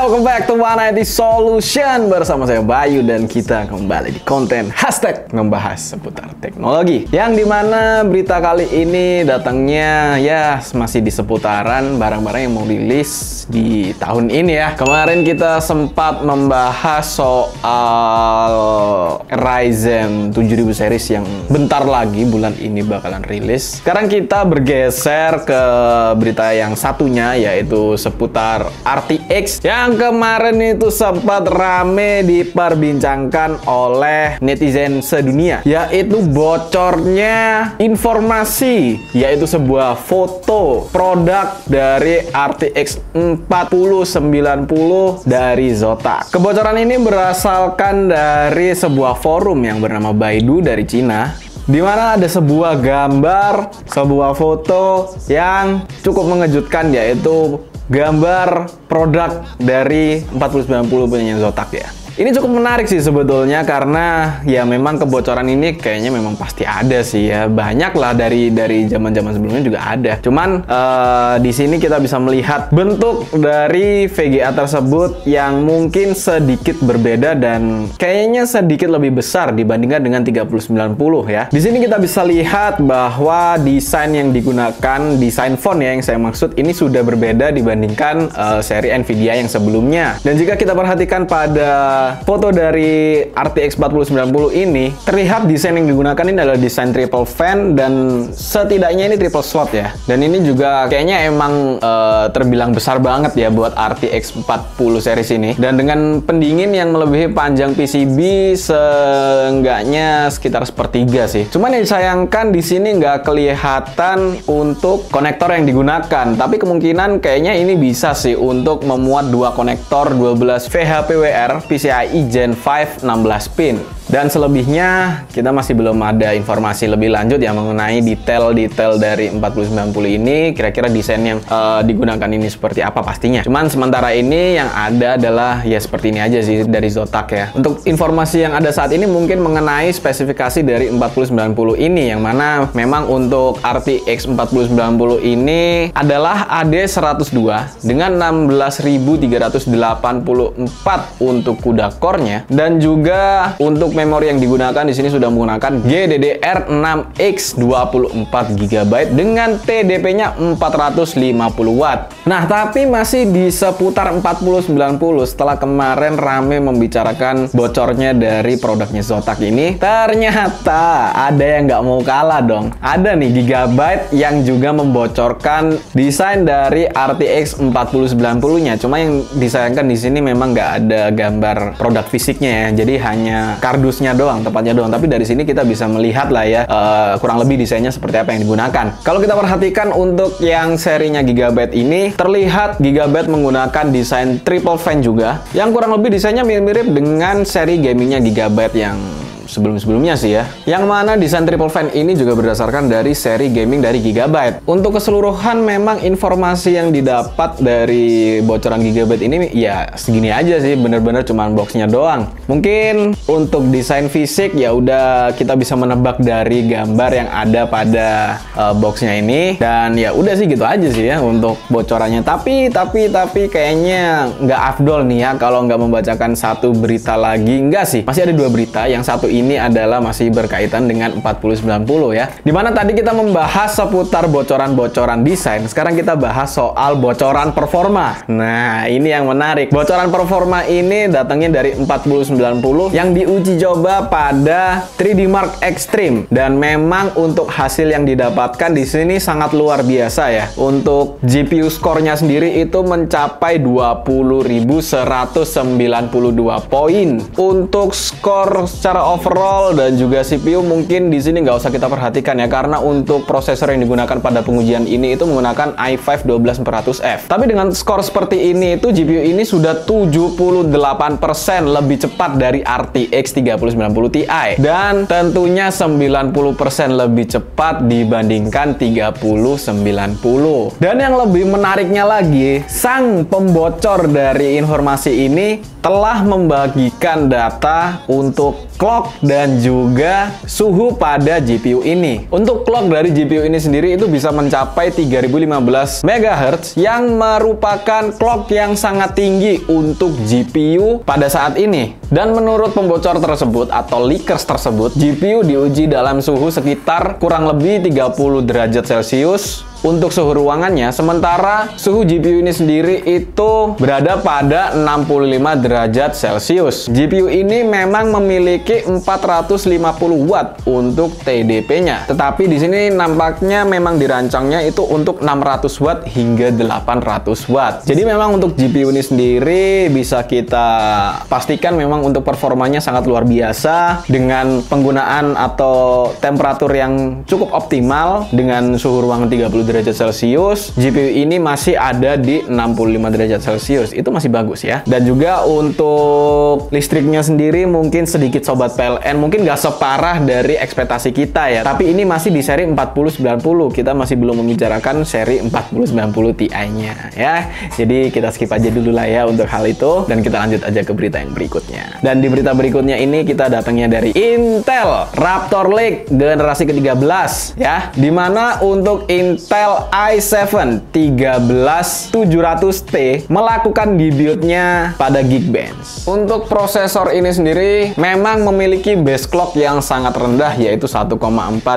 welcome back to One IT Solution. Bersama saya Bayu dan kita kembali di konten hashtag ngebahas seputar teknologi. Yang dimana berita kali ini datangnya ya masih di seputaran barang-barang yang mau rilis di tahun ini ya. Kemarin kita sempat membahas soal Ryzen 7000 series yang bentar lagi bulan ini bakalan rilis. Sekarang kita bergeser ke berita yang satunya, yaitu seputar RTX yang kemarin itu sempat rame diperbincangkan oleh netizen sedunia, yaitu bocornya informasi, yaitu sebuah foto produk dari RTX 4090 dari Zotac. Kebocoran ini berasalkan dari sebuah forum yang bernama Baidu dari Cina, di mana ada sebuah gambar, sebuah foto yang cukup mengejutkan, yaitu gambar produk dari 4090 punya Zotac ya. Ini cukup menarik sih sebetulnya, karena ya memang kebocoran ini kayaknya memang pasti ada sih ya. Banyak lah dari zaman-zaman sebelumnya juga ada. Cuman di sini kita bisa melihat bentuk dari VGA tersebut yang mungkin sedikit berbeda dan kayaknya sedikit lebih besar dibandingkan dengan 3090 ya. Di sini kita bisa lihat bahwa desain yang digunakan, desain font ya yang saya maksud, ini sudah berbeda dibandingkan seri Nvidia yang sebelumnya. Dan jika kita perhatikan pada foto dari RTX 4090 ini, terlihat desain yang digunakan ini adalah desain triple fan dan setidaknya ini triple slot ya. Dan ini juga kayaknya emang terbilang besar banget ya buat RTX 40 series ini. Dan dengan pendingin yang melebihi panjang PCB seenggaknya sekitar sepertiga sih. Cuman yang disayangkan di sini nggak kelihatan untuk konektor yang digunakan. Tapi kemungkinan kayaknya ini bisa sih untuk memuat dua konektor 12 VHPWR PCIe Gen 5 16 pin. Dan selebihnya kita masih belum ada informasi lebih lanjut ya mengenai detail-detail dari 4090 ini, kira-kira desain yang digunakan ini seperti apa pastinya. Cuman sementara ini yang ada adalah ya seperti ini aja sih dari Zotac ya. Untuk informasi yang ada saat ini mungkin mengenai spesifikasi dari 4090 ini, yang mana memang untuk RTX 4090 ini adalah AD102 dengan 16384 untuk CUDA core-nya, dan juga untuk memori yang digunakan di sini sudah menggunakan GDDR6X 24 GB dengan TDP-nya 450 Watt. Nah, tapi masih di seputar 4090 setelah kemarin rame membicarakan bocornya dari produknya Zotac ini, ternyata ada yang nggak mau kalah dong. Ada nih Gigabyte yang juga membocorkan desain dari RTX 4090-nya. Cuma yang disayangkan di sini memang nggak ada gambar produk fisiknya ya. Jadi hanya kardusnya doang, tepatnya doang. Tapi dari sini kita bisa melihat lah ya kurang lebih desainnya seperti apa yang digunakan. Kalau kita perhatikan untuk yang serinya Gigabyte ini, terlihat Gigabyte menggunakan desain triple fan juga, yang kurang lebih desainnya mirip-mirip dengan seri gamingnya Gigabyte yang sebelum-sebelumnya sih ya. Yang mana desain triple fan ini juga berdasarkan dari seri gaming dari Gigabyte. Untuk keseluruhan memang informasi yang didapat dari bocoran Gigabyte ini ya segini aja sih, bener-bener cuman boxnya doang. Mungkin untuk desain fisik ya udah kita bisa menebak dari gambar yang ada pada boxnya ini, dan ya udah sih gitu aja sih ya untuk bocorannya. Tapi kayaknya nggak afdol nih ya kalau nggak membacakan satu berita lagi. Enggak sih, masih ada dua berita. Yang satu ini adalah masih berkaitan dengan 4090 ya. Dimana tadi kita membahas seputar bocoran-bocoran desain, sekarang kita bahas soal bocoran performa. Nah, ini yang menarik. Bocoran performa ini datangnya dari 4090 yang diuji coba pada 3D Mark Extreme, dan memang untuk hasil yang didapatkan di sini sangat luar biasa ya. Untuk GPU score-nya sendiri itu mencapai 20.192 poin. Untuk skor secara overall dan juga CPU mungkin di sini nggak usah kita perhatikan ya, karena untuk prosesor yang digunakan pada pengujian ini itu menggunakan i5 12400F. Tapi dengan skor seperti ini itu GPU ini sudah 78% lebih cepat dari RTX 3090 Ti, dan tentunya 90% lebih cepat dibandingkan 3090. Dan yang lebih menariknya lagi, sang pembocor dari informasi ini telah membagikan data untuk clock dan juga suhu pada GPU ini. Untuk clock dari GPU ini sendiri itu bisa mencapai 3015 MHz yang merupakan clock yang sangat tinggi untuk GPU pada saat ini. Dan menurut pembocor tersebut atau leakers tersebut, GPU diuji dalam suhu sekitar kurang lebih 30 derajat Celcius untuk suhu ruangannya, sementara suhu GPU ini sendiri itu berada pada 65 derajat Celcius. GPU ini memang memiliki 450 watt untuk TDP-nya, tetapi di sini nampaknya memang dirancangnya itu untuk 600 watt hingga 800 watt. Jadi memang untuk GPU ini sendiri bisa kita pastikan memang untuk performanya sangat luar biasa dengan penggunaan atau temperatur yang cukup optimal dengan suhu ruangan 30 derajat Celcius. GPU ini masih ada di 65 derajat Celcius. Itu masih bagus ya. Dan juga untuk listriknya sendiri mungkin sedikit sobat PLN mungkin nggak separah dari ekspektasi kita ya. Tapi ini masih di seri 4090. Kita masih belum membicarakan seri 4090 Ti-nya ya. Jadi kita skip aja dulu lah ya untuk hal itu dan kita lanjut aja ke berita yang berikutnya. Dan di berita berikutnya ini kita datangnya dari Intel Raptor Lake generasi ke-13 ya. Dimana untuk Intel i7 13700T melakukan debuutnya pada Geekbench. Untuk prosesor ini sendiri memang memiliki base clock yang sangat rendah yaitu 1,4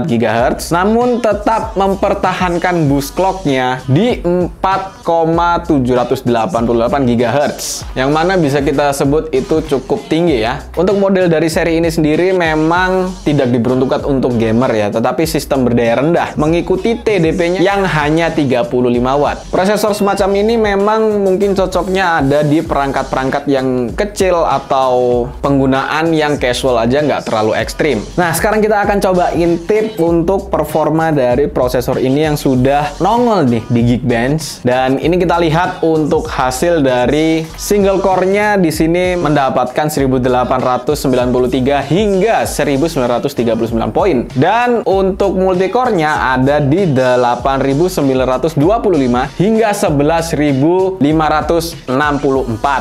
GHz, namun tetap mempertahankan boost clocknya di 4,788 GHz, yang mana bisa kita sebut itu cukup tinggi ya. Untuk model dari seri ini sendiri memang tidak diperuntukkan untuk gamer ya, tetapi sistem berdaya rendah mengikuti TDP-nya yang hanya 35 watt. Prosesor semacam ini memang mungkin cocoknya ada di perangkat-perangkat yang kecil atau penggunaan yang casual aja, nggak terlalu ekstrim. Nah, sekarang kita akan coba intip untuk performa dari prosesor ini yang sudah nongol nih di Geekbench. Dan ini kita lihat untuk hasil dari single core-nya di sini mendapatkan 1893 hingga 1939 poin. Dan untuk multicore-nya ada di 8925 hingga 11564.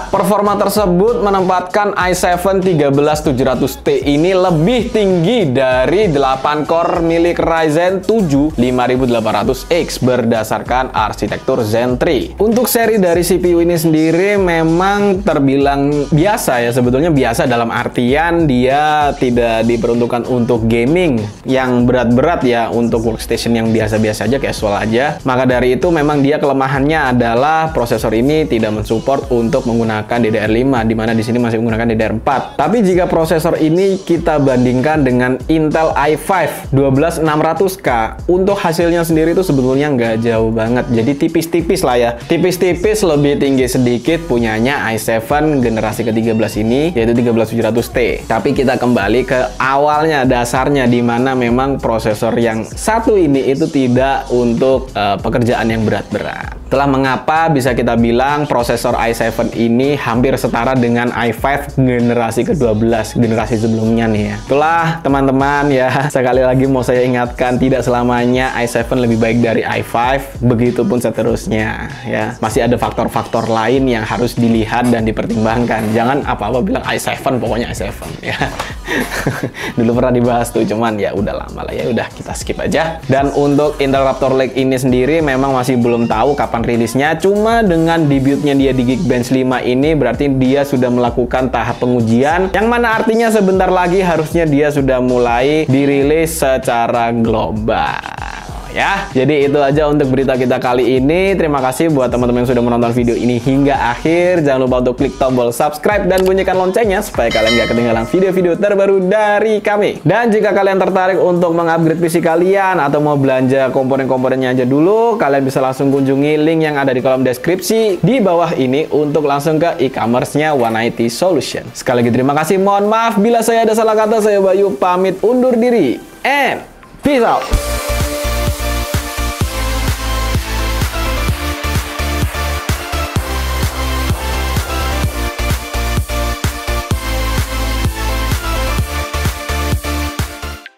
Performa tersebut menempatkan i7 13700T ini lebih tinggi dari 8 core milik Ryzen 7 5800X berdasarkan arsitektur Zen 3. Untuk seri dari CPU ini sendiri memang terbilang biasa ya, sebetulnya biasa dalam artian dia tidak diperuntukkan untuk gaming yang berat-berat ya, untuk workstation yang biasa-biasa aja, casual aja. Maka dari itu memang dia kelemahannya adalah prosesor ini tidak mensupport untuk menggunakan DDR5, dimana di sini masih menggunakan DDR4. Tapi jika prosesor ini kita bandingkan dengan Intel i5 12600K, untuk hasilnya sendiri itu sebetulnya nggak jauh banget. Jadi tipis-tipis lah ya. Tipis-tipis lebih tinggi sedikit punyanya i7 generasi ke-13 ini, yaitu 13700T. Tapi kita kembali ke awalnya, dasarnya, dimana memang prosesor yang satu ini itu tidak untuk pekerjaan yang berat-berat. Itulah mengapa bisa kita bilang prosesor i7 ini hampir setara dengan i5 generasi ke-12, generasi sebelumnya nih ya. Itulah teman-teman ya, sekali lagi mau saya ingatkan, tidak selamanya i7 lebih baik dari i5, begitupun seterusnya ya. Masih ada faktor-faktor lain yang harus dilihat dan dipertimbangkan. Jangan apa-apa bilang i7, pokoknya i7 ya. Dulu pernah dibahas tuh, cuman ya udah lama lah ya, udah kita skip aja. Dan untuk Intel Raptor Lake ini sendiri memang masih belum tahu kapan rilisnya, cuma dengan debutnya dia di Geekbench 5 ini berarti dia sudah melakukan tahap pengujian, yang mana artinya sebentar lagi harusnya dia sudah mulai dirilis secara global ya. Jadi itu aja untuk berita kita kali ini. Terima kasih buat teman-teman yang sudah menonton video ini hingga akhir. Jangan lupa untuk klik tombol subscribe dan bunyikan loncengnya supaya kalian gak ketinggalan video-video terbaru dari kami. Dan jika kalian tertarik untuk mengupgrade PC kalian atau mau belanja komponen-komponennya aja dulu, kalian bisa langsung kunjungi link yang ada di kolom deskripsi di bawah ini untuk langsung ke e-commerce-nya 1IT Solution. Sekali lagi terima kasih, mohon maaf bila saya ada salah kata. Saya Bayu pamit undur diri and peace out.